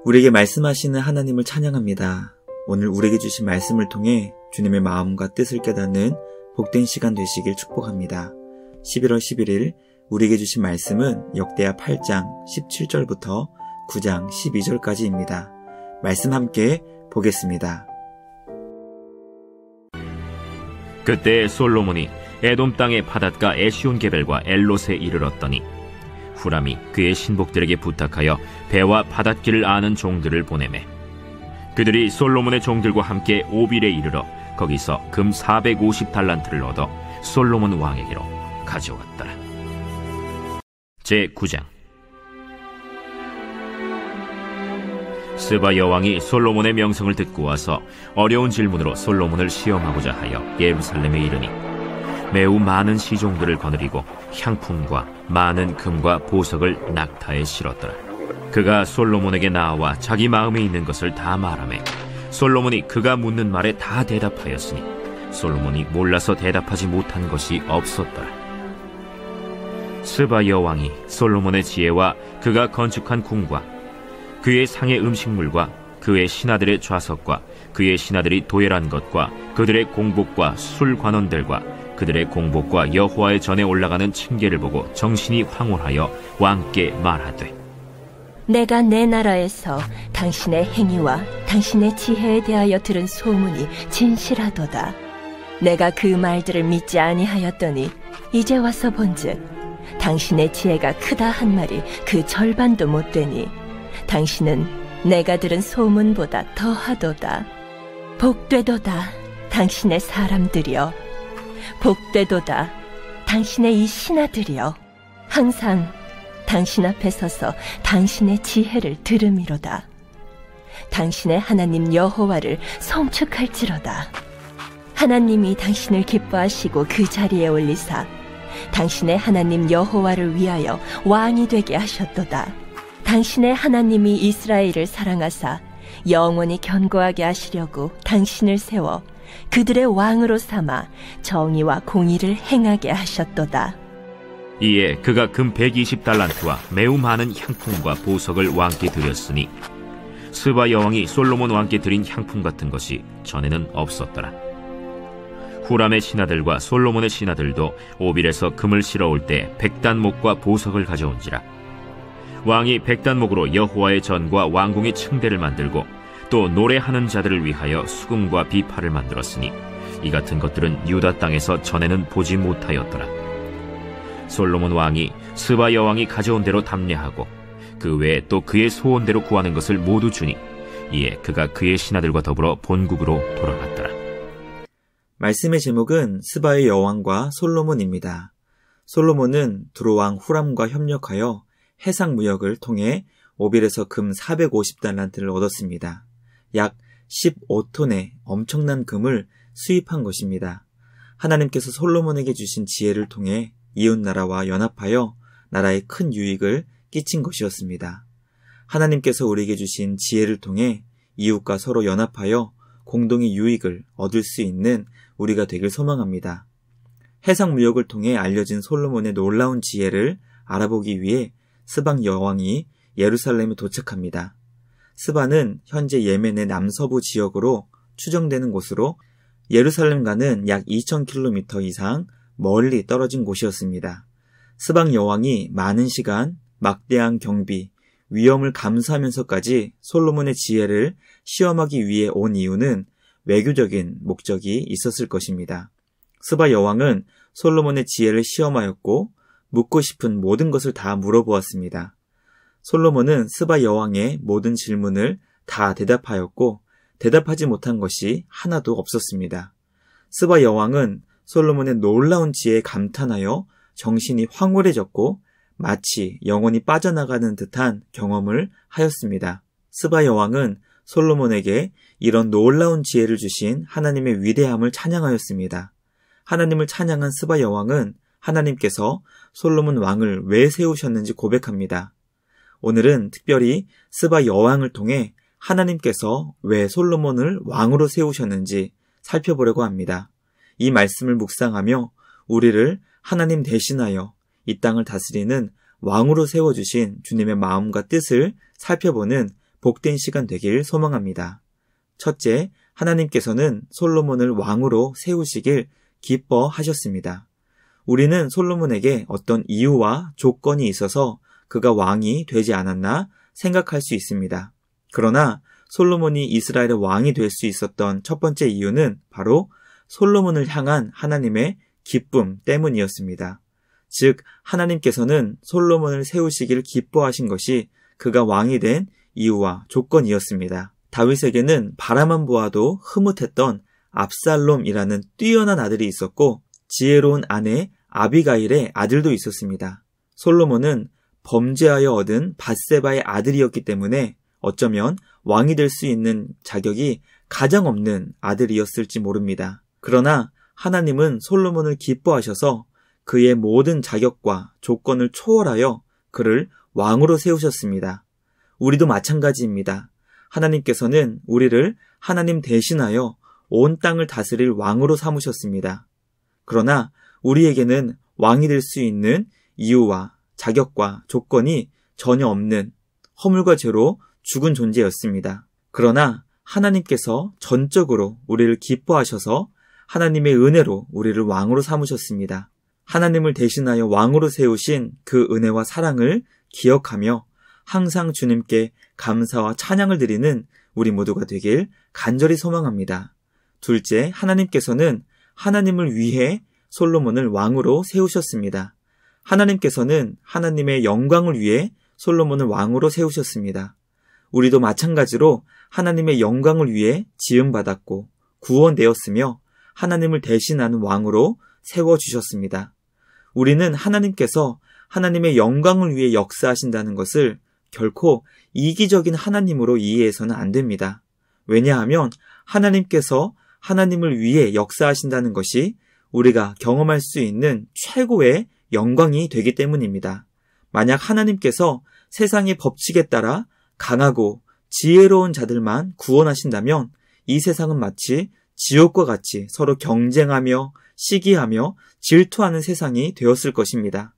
우리에게 말씀하시는 하나님을 찬양합니다. 오늘 우리에게 주신 말씀을 통해 주님의 마음과 뜻을 깨닫는 복된 시간 되시길 축복합니다. 11월 11일 우리에게 주신 말씀은 역대하 8장 17절부터 9장 12절까지입니다. 말씀 함께 보겠습니다. 그때 솔로몬이 에돔 땅의 바닷가 에시온게벨과 엘롯에 이르렀더니 후람이 그의 신복들에게 부탁하여 배와 바닷길을 아는 종들을 보내매 그들이 솔로몬의 종들과 함께 오빌에 이르러 거기서 금 450달란트를 얻어 솔로몬 왕에게로 가져왔더라. 제9장. 스바 여왕이 솔로몬의 명성을 듣고 와서 어려운 질문으로 솔로몬을 시험하고자 하여 예루살렘에 이르니 매우 많은 시종들을 거느리고 향품과 많은 금과 보석을 낙타에 실었더라. 그가 솔로몬에게 나와 자기 마음에 있는 것을 다 말하매 솔로몬이 그가 묻는 말에 다 대답하였으니 솔로몬이 몰라서 대답하지 못한 것이 없었더라. 스바 여왕이 솔로몬의 지혜와 그가 건축한 궁과 그의 상의 음식물과 그의 신하들의 좌석과 그의 신하들이 도열한 것과 그들의 공복과 술관원들과 그들의 공복과 여호와의 전에 올라가는 층계를 보고 정신이 황홀하여 왕께 말하되 내가 내 나라에서 당신의 행위와 당신의 지혜에 대하여 들은 소문이 진실하도다. 내가 그 말들을 믿지 아니하였더니 이제 와서 본즉 당신의 지혜가 크다 한 말이 그 절반도 못 되니 당신은 내가 들은 소문보다 더하도다. 복되도다 당신의 사람들이여, 복되도다 당신의 이 신하들이여, 항상 당신 앞에 서서 당신의 지혜를 들음이로다. 당신의 하나님 여호와를 송축할지로다. 하나님이 당신을 기뻐하시고 그 자리에 올리사 당신의 하나님 여호와를 위하여 왕이 되게 하셨도다. 당신의 하나님이 이스라엘을 사랑하사 영원히 견고하게 하시려고 당신을 세워 그들의 왕으로 삼아 정의와 공의를 행하게 하셨도다. 이에 그가 금 120달란트와 매우 많은 향품과 보석을 왕께 드렸으니 스바 여왕이 솔로몬 왕께 드린 향품 같은 것이 전에는 없었더라. 후람의 신하들과 솔로몬의 신하들도 오빌에서 금을 실어올 때 백단목과 보석을 가져온지라. 왕이 백단목으로 여호와의 전과 왕궁의 층대를 만들고 또 노래하는 자들을 위하여 수금과 비파를 만들었으니 이 같은 것들은 유다 땅에서 전에는 보지 못하였더라. 솔로몬 왕이 스바 여왕이 가져온 대로 답례하고 그 외에 또 그의 소원대로 구하는 것을 모두 주니 이에 그가 그의 신하들과 더불어 본국으로 돌아갔더라. 말씀의 제목은 스바의 여왕과 솔로몬입니다. 솔로몬은 두로왕 후람과 협력하여 해상 무역을 통해 오빌에서 금 450달란트를 얻었습니다. 약 15톤의 엄청난 금을 수입한 것입니다. 하나님께서 솔로몬에게 주신 지혜를 통해 이웃나라와 연합하여 나라에 큰 유익을 끼친 것이었습니다. 하나님께서 우리에게 주신 지혜를 통해 이웃과 서로 연합하여 공동의 유익을 얻을 수 있는 우리가 되길 소망합니다. 해상 무역을 통해 알려진 솔로몬의 놀라운 지혜를 알아보기 위해 스바 여왕이 예루살렘에 도착합니다. 스바는 현재 예멘의 남서부 지역으로 추정되는 곳으로 예루살렘과는 약 2000km 이상 멀리 떨어진 곳이었습니다. 스바 여왕이 많은 시간, 막대한 경비, 위험을 감수하면서까지 솔로몬의 지혜를 시험하기 위해 온 이유는 외교적인 목적이 있었을 것입니다. 스바 여왕은 솔로몬의 지혜를 시험하였고 묻고 싶은 모든 것을 다 물어보았습니다. 솔로몬은 스바 여왕의 모든 질문을 다 대답하였고 대답하지 못한 것이 하나도 없었습니다. 스바 여왕은 솔로몬의 놀라운 지혜에 감탄하여 정신이 황홀해졌고 마치 영혼이 빠져나가는 듯한 경험을 하였습니다. 스바 여왕은 솔로몬에게 이런 놀라운 지혜를 주신 하나님의 위대함을 찬양하였습니다. 하나님을 찬양한 스바 여왕은 하나님께서 솔로몬 왕을 왜 세우셨는지 고백합니다. 오늘은 특별히 스바 여왕을 통해 하나님께서 왜 솔로몬을 왕으로 세우셨는지 살펴보려고 합니다. 이 말씀을 묵상하며 우리를 하나님 대신하여 이 땅을 다스리는 왕으로 세워주신 주님의 마음과 뜻을 살펴보는 복된 시간 되길 소망합니다. 첫째, 하나님께서는 솔로몬을 왕으로 세우시길 기뻐하셨습니다. 우리는 솔로몬에게 어떤 이유와 조건이 있어서 그가 왕이 되지 않았나 생각할 수 있습니다. 그러나 솔로몬이 이스라엘의 왕이 될 수 있었던 첫 번째 이유는 바로 솔로몬을 향한 하나님의 기쁨 때문이었습니다. 즉, 하나님께서는 솔로몬을 세우시길 기뻐하신 것이 그가 왕이 된 이유와 조건이었습니다. 다윗에게는 바라만 보아도 흐뭇했던 압살롬이라는 뛰어난 아들이 있었고 지혜로운 아내 아비가일의 아들도 있었습니다. 솔로몬은 범죄하여 얻은 밧세바의 아들이었기 때문에 어쩌면 왕이 될 수 있는 자격이 가장 없는 아들이었을지 모릅니다. 그러나 하나님은 솔로몬을 기뻐하셔서 그의 모든 자격과 조건을 초월하여 그를 왕으로 세우셨습니다. 우리도 마찬가지입니다. 하나님께서는 우리를 하나님 대신하여 온 땅을 다스릴 왕으로 삼으셨습니다. 그러나 우리에게는 왕이 될 수 있는 이유와 자격과 조건이 전혀 없는 허물과 죄로 죽은 존재였습니다. 그러나 하나님께서 전적으로 우리를 기뻐하셔서 하나님의 은혜로 우리를 왕으로 삼으셨습니다. 하나님을 대신하여 왕으로 세우신 그 은혜와 사랑을 기억하며 항상 주님께 감사와 찬양을 드리는 우리 모두가 되길 간절히 소망합니다. 둘째, 하나님께서는 하나님을 위해 솔로몬을 왕으로 세우셨습니다. 하나님께서는 하나님의 영광을 위해 솔로몬을 왕으로 세우셨습니다. 우리도 마찬가지로 하나님의 영광을 위해 지음받았고 구원되었으며 하나님을 대신하는 왕으로 세워주셨습니다. 우리는 하나님께서 하나님의 영광을 위해 역사하신다는 것을 결코 이기적인 하나님으로 이해해서는 안 됩니다. 왜냐하면 하나님께서 하나님을 위해 역사하신다는 것이 우리가 경험할 수 있는 최고의 영광이 되기 때문입니다. 만약 하나님께서 세상의 법칙에 따라 강하고 지혜로운 자들만 구원하신다면 이 세상은 마치 지옥과 같이 서로 경쟁하며 시기하며 질투하는 세상이 되었을 것입니다.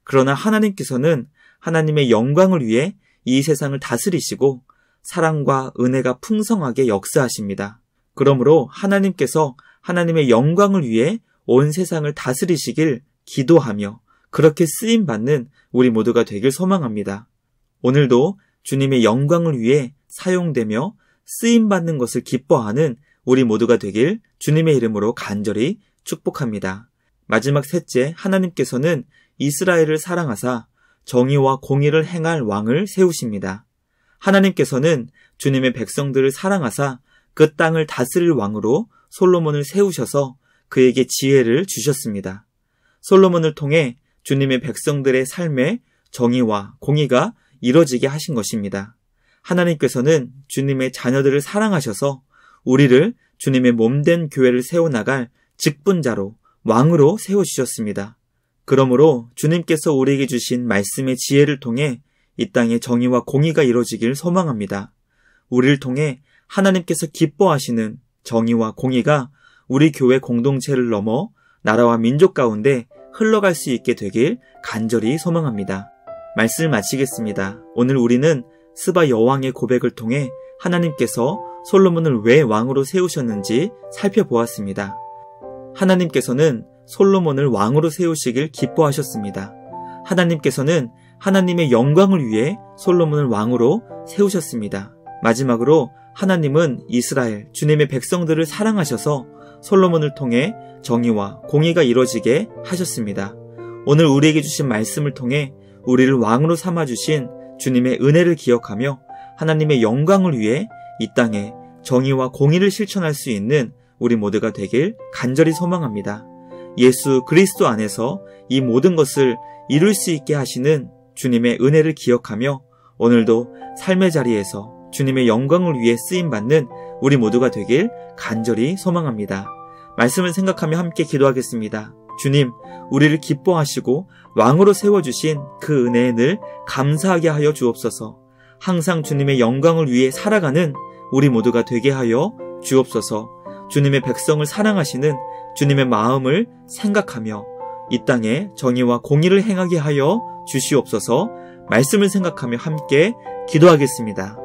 그러나 하나님께서는 하나님의 영광을 위해 이 세상을 다스리시고 사랑과 은혜가 풍성하게 역사하십니다. 그러므로 하나님께서 하나님의 영광을 위해 온 세상을 다스리시길 기도하며 그렇게 쓰임받는 우리 모두가 되길 소망합니다. 오늘도 주님의 영광을 위해 사용되며 쓰임받는 것을 기뻐하는 우리 모두가 되길 주님의 이름으로 간절히 축복합니다. 마지막 셋째, 하나님께서는 이스라엘을 사랑하사 정의와 공의를 행할 왕을 세우십니다. 하나님께서는 주님의 백성들을 사랑하사 그 땅을 다스릴 왕으로 솔로몬을 세우셔서 그에게 지혜를 주셨습니다. 솔로몬을 통해 주님의 백성들의 삶에 정의와 공의가 이뤄지게 하신 것입니다. 하나님께서는 주님의 자녀들을 사랑하셔서 우리를 주님의 몸된 교회를 세워나갈 직분자로 왕으로 세워주셨습니다. 그러므로 주님께서 우리에게 주신 말씀의 지혜를 통해 이 땅에 정의와 공의가 이루어지길 소망합니다. 우리를 통해 하나님께서 기뻐하시는 정의와 공의가 우리 교회 공동체를 넘어 나라와 민족 가운데 흘러갈 수 있게 되길 간절히 소망합니다. 말씀을 마치겠습니다. 오늘 우리는 스바 여왕의 고백을 통해 하나님께서 솔로몬을 왜 왕으로 세우셨는지 살펴보았습니다. 하나님께서는 솔로몬을 왕으로 세우시길 기뻐하셨습니다. 하나님께서는 하나님의 영광을 위해 솔로몬을 왕으로 세우셨습니다. 마지막으로 하나님은 이스라엘, 주님의 백성들을 사랑하셔서 솔로몬을 통해 정의와 공의가 이루어지게 하셨습니다. 오늘 우리에게 주신 말씀을 통해 우리를 왕으로 삼아주신 주님의 은혜를 기억하며 하나님의 영광을 위해 이 땅에 정의와 공의를 실천할 수 있는 우리 모두가 되길 간절히 소망합니다. 예수 그리스도 안에서 이 모든 것을 이룰 수 있게 하시는 주님의 은혜를 기억하며 오늘도 삶의 자리에서 주님의 영광을 위해 쓰임받는 우리 모두가 되길 간절히 소망합니다. 말씀을 생각하며 함께 기도하겠습니다. 주님, 우리를 기뻐하시고 왕으로 세워주신 그 은혜에 늘 감사하게 하여 주옵소서. 항상 주님의 영광을 위해 살아가는 우리 모두가 되게 하여 주옵소서. 주님의 백성을 사랑하시는 주님의 마음을 생각하며 이 땅에 정의와 공의를 행하게 하여 주시옵소서. 말씀을 생각하며 함께 기도하겠습니다.